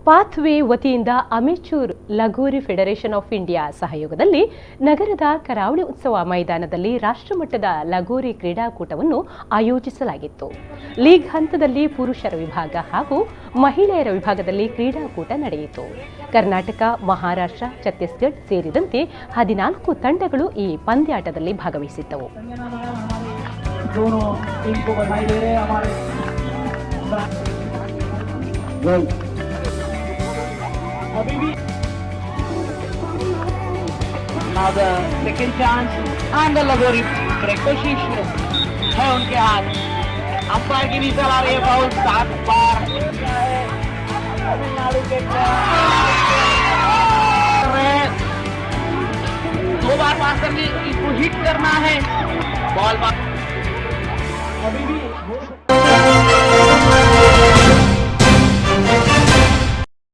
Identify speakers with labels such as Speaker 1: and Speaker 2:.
Speaker 1: ಪಾಥ್ವೇ ವತಿಯಿಂದ amateur lagori federation of India ಸಹಯೋಗದಲ್ಲಿ ನಗರದ ಕರಾವಳಿ ಉತ್ಸವ ಮೈದಾನದಲ್ಲಿ ರಾಷ್ಟ್ರಮಟ್ಟದ ಲಗೋರಿ ಕ್ರೀಡಾಕೂಟವನ್ನು ಆಯೋಜಿಸಲಾಗಿತ್ತು. ಲೀಗ್ ಹಂತದಲ್ಲಿ ಪುರುಷರ ವಿಭಾಗ ಹಾಗೂ ಮಹಿಳೆಯರ ವಿಭಾಗದಲ್ಲಿ ಕ್ರೀಡಾಕೂಟ ನಡೆಯಿತು. ಕರ್ನಾಟಕ, ಮಹಾರಾಷ್ಟ್ರ, ಛತ್ತೀಸ್ಗಢ ಸೇರಿದಂತೆ 14 ತಂಡಗಳು ಈ ಪಂದ್ಯಾಟದಲ್ಲಿ ಭಾಗವಹಿಸಿದ್ದವು.
Speaker 2: Now the second chance and the Lagori break कोशिश है उनके हाथ. अंपायर की भी सलाह रही है. बहुत 7 बार तमिलनाडु के 2 बार पास करके इसको हिट करना है. बॉल अभी भी